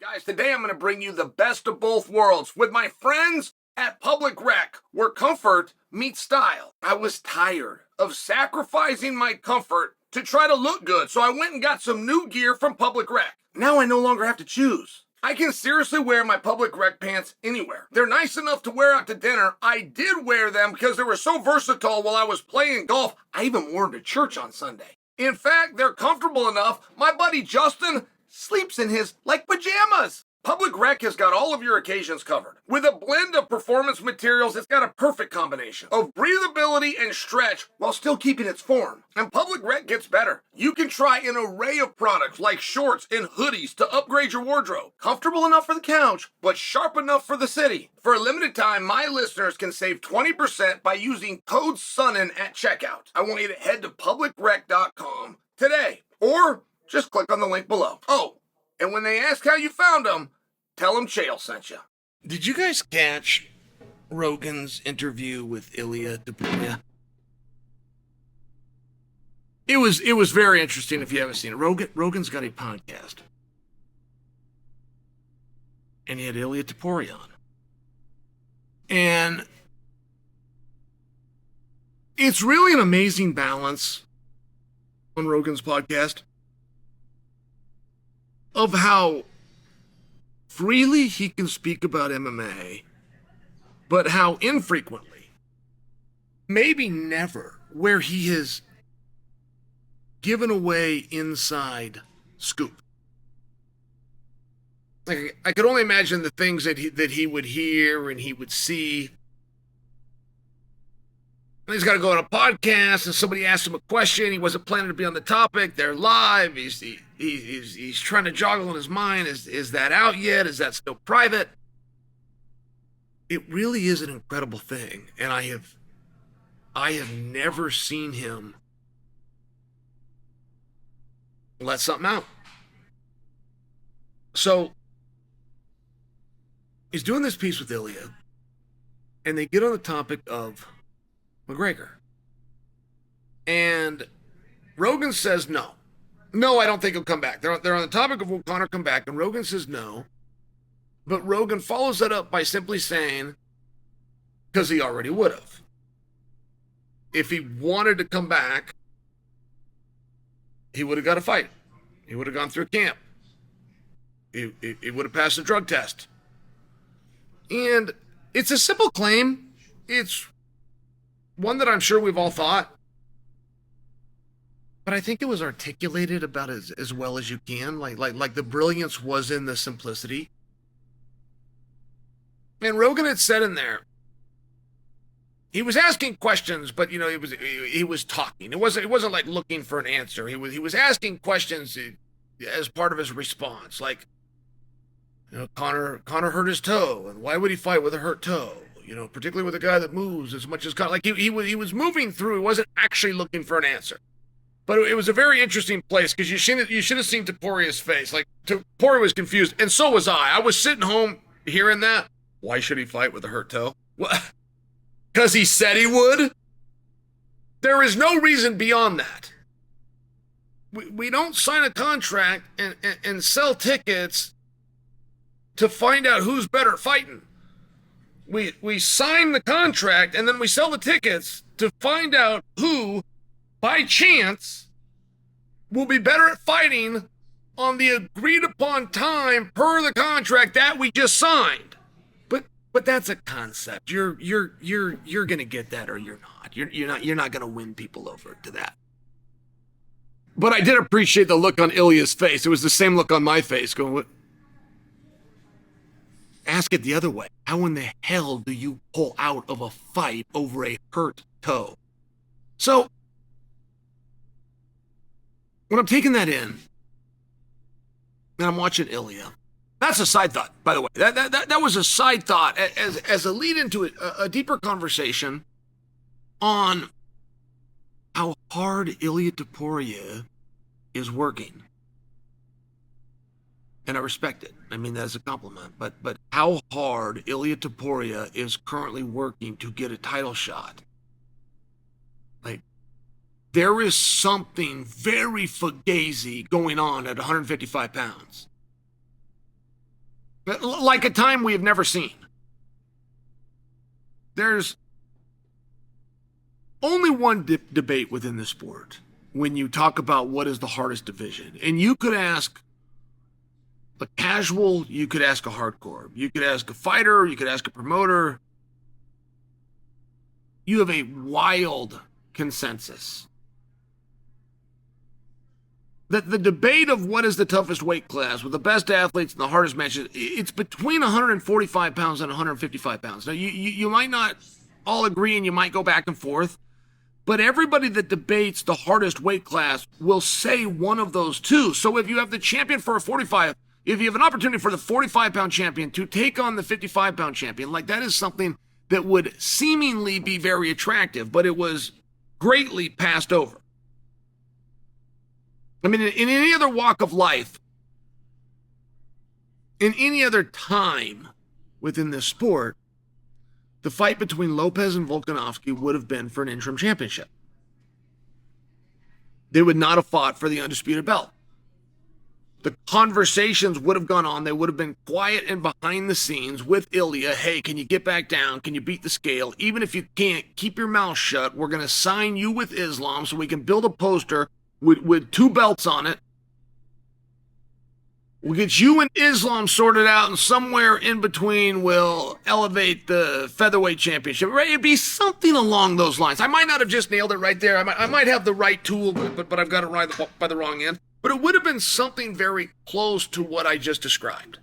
Guys, today I'm going to bring you the best of both worlds with my friends at Public Rec, where comfort meets style. I was tired of sacrificing my comfort to try to look good, so I went and got some new gear from Public Rec. Now I no longer have to choose. I can seriously wear my Public Rec pants anywhere. They're nice enough to wear out to dinner. I did wear them because they were so versatile while I was playing golf. I even wore them to church on Sunday. In fact, they're comfortable enough. My buddy Justin sleeps in his like pajamas. Public Rec has got all of your occasions covered. With a blend of performance materials, it's got a perfect combination of breathability and stretch while still keeping its form. And Public Rec gets better. You can try an array of products like shorts and hoodies to upgrade your wardrobe. Comfortable enough for the couch, but sharp enough for the city. For a limited time, my listeners can save 20% by using code SONNEN at checkout. I want you to head to publicrec.com today, or just click on the link below. Oh, and when they ask how you found them, tell them Chael sent you. Did you guys catch Rogan's interview with Ilia Topuria? It was very interesting if you haven't seen it. Rogan's got a podcast. And he had Ilia Topuria on. And it's really an amazing balance on Rogan's podcast of how freely he can speak about MMA, but how infrequently, maybe never, where he has given away inside scoop. Like, I could only imagine the things that he would hear and he would see. And he's got to go on a podcast, and somebody asks him a question. He wasn't planning to be on the topic. They're live. He's trying to joggle in his mind. Is that out yet? Is that still private? It really is an incredible thing, and I have never seen him let something out. So he's doing this piece with Ilia, and they get on the topic of McGregor. And Rogan says no. No, I don't think he'll come back. They're on the topic of will Conor come back, and Rogan says no. But Rogan follows that up by simply saying, because he already would have. If he wanted to come back, he would have got a fight. He would have gone through camp. He would have passed a drug test. And it's a simple claim. It's one that I'm sure we've all thought. But I think it was articulated about as well as you can. Like the brilliance was in the simplicity. And Rogan had said in there, he was asking questions, but he was talking. It wasn't like looking for an answer. He was asking questions as part of his response. Like, Conor hurt his toe, and why would he fight with a hurt toe? Particularly with a guy that moves as much as Conor. Like he was moving through. He wasn't actually looking for an answer. But it was a very interesting place because you should have seen Topuria's face. Like, Topuria was confused, and so was I. I was sitting home hearing that. Why should he fight with a hurt toe? What? Because he said he would? There is no reason beyond that. We don't sign a contract and sell tickets to find out who's better fighting. We sign the contract and then we sell the tickets to find out who, by chance, will be better at fighting on the agreed upon time per the contract that we just signed. But that's a concept. You're gonna get that or you're not. You're not gonna win people over to that. But I did appreciate the look on Ilia's face. It was the same look on my face, going, what? Ask it the other way. How in the hell do you pull out of a fight over a hurt toe? So, when I'm taking that in, and I'm watching Ilia, that's a side thought, by the way. That was a side thought as a lead into a deeper conversation on how hard Ilia Topuria is working. And I respect it. I mean, that's a compliment. But how hard Ilia Topuria is currently working to get a title shot. Like, there is something very fugazi going on at 155 pounds. like a time we have never seen. There's only one debate within the sport when you talk about what is the hardest division. And you could ask a casual, you could ask a hardcore, you could ask a fighter, you could ask a promoter. You have a wild consensus that the debate of what is the toughest weight class with the best athletes and the hardest matches, it's between 145 pounds and 155 pounds. Now, you might not all agree and you might go back and forth, but everybody that debates the hardest weight class will say one of those two. So if you have the champion for a 45, if you have an opportunity for the 45-pound champion to take on the 55-pound champion, like that is something that would seemingly be very attractive, but it was greatly passed over. I mean, in any other walk of life, in any other time within this sport, the fight between Lopez and Volkanovski would have been for an interim championship. They would not have fought for the undisputed belt. The conversations would have gone on. They would have been quiet and behind the scenes with Ilia. Hey, can you get back down? Can you beat the scale? Even if you can't, keep your mouth shut. We're going to sign you with Islam so we can build a poster with 2 belts on it. We'll get you and Islam sorted out, and somewhere in between we'll elevate the featherweight championship. Right? It'd be something along those lines. I might not have just nailed it right there. I might have the right tool, but I've got it right by the wrong end. But it would have been something very close to what I just described.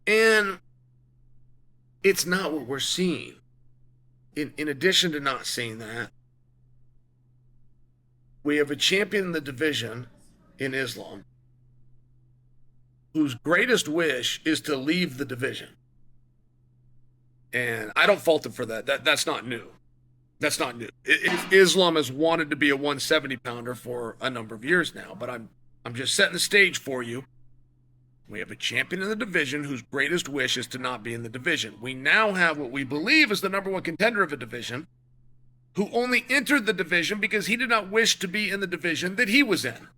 And it's not what we're seeing. In addition to not seeing that, we have a champion in the division in Islam whose greatest wish is to leave the division. And I don't fault him for that. That's not new. That's not new. Islam has wanted to be a 170-pounder for a number of years now, but I'm just setting the stage for you. We have a champion in the division whose greatest wish is to not be in the division. We now have what we believe is the number one contender of a division who only entered the division because he did not wish to be in the division that he was in.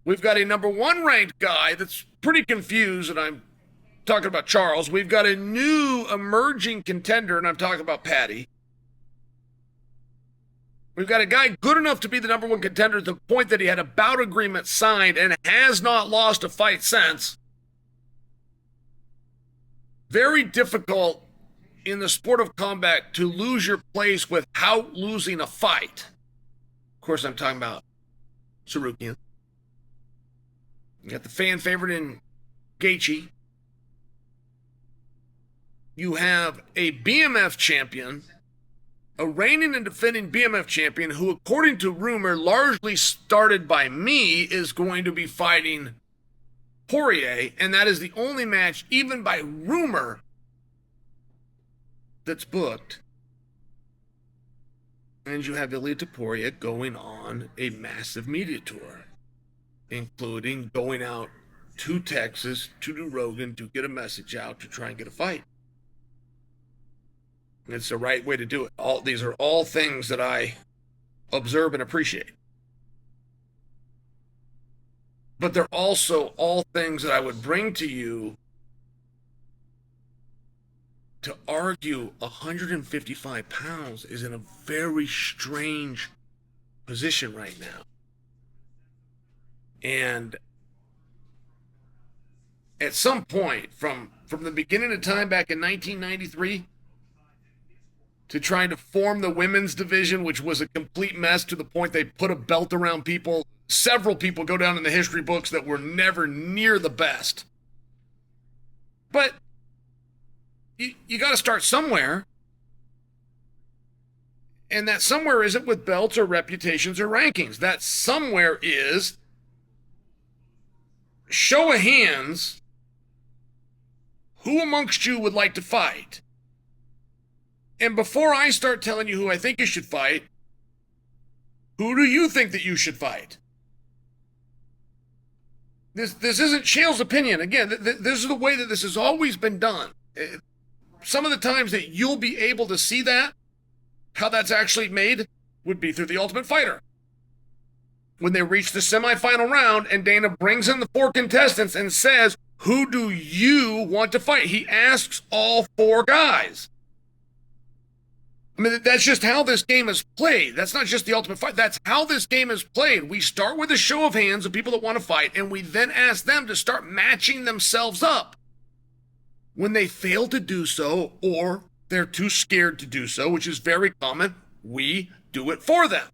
We've got a number 1 ranked guy that's pretty confused, and I'm talking about Charles. We've got a new emerging contender, and I'm talking about Patty. We've got a guy good enough to be the number 1 contender to the point that he had a bout agreement signed and has not lost a fight since. Very difficult in the sport of combat to lose your place without losing a fight. Of course, I'm talking about Sarukian. You got the fan favorite in Gaethje. You have a BMF champion, a reigning and defending BMF champion who, according to rumor, largely started by me, is going to be fighting Poirier, and that is the only match, even by rumor, that's booked. And you have Ilia Topuria going on a massive media tour, including going out to Texas to do Rogan to get a message out to try and get a fight. It's the right way to do it. These are all things that I observe and appreciate. But they're also all things that I would bring to you to argue 155 pounds is in a very strange position right now. And at some point, from the beginning of time back in 1993, to trying to form the women's division, which was a complete mess to the point they put a belt around people. Several people go down in the history books that were never near the best. But you got to start somewhere. And that somewhere isn't with belts or reputations or rankings. That somewhere is show of hands. Who amongst you would like to fight? And before I start telling you who I think you should fight, who do you think that you should fight? This isn't Chael's opinion. Again, this is the way that this has always been done. Some of the times that you'll be able to see that, how that's actually made, would be through The Ultimate Fighter. when they reach the semifinal round and Dana brings in the 4 contestants and says, who do you want to fight? He asks all 4 guys. I mean, that's just how this game is played. That's not just the Ultimate Fight. That's how this game is played. We start with a show of hands of people that want to fight, and we then ask them to start matching themselves up. When they fail to do so, or they're too scared to do so, which is very common, we do it for them.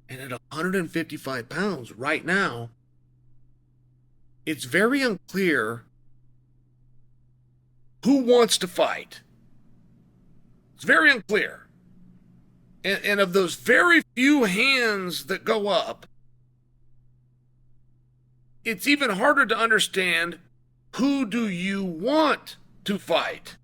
And at 155 pounds right now, it's very unclear who wants to fight. It's very unclear. And of those very few hands that go up, it's even harder to understand who do you want to fight.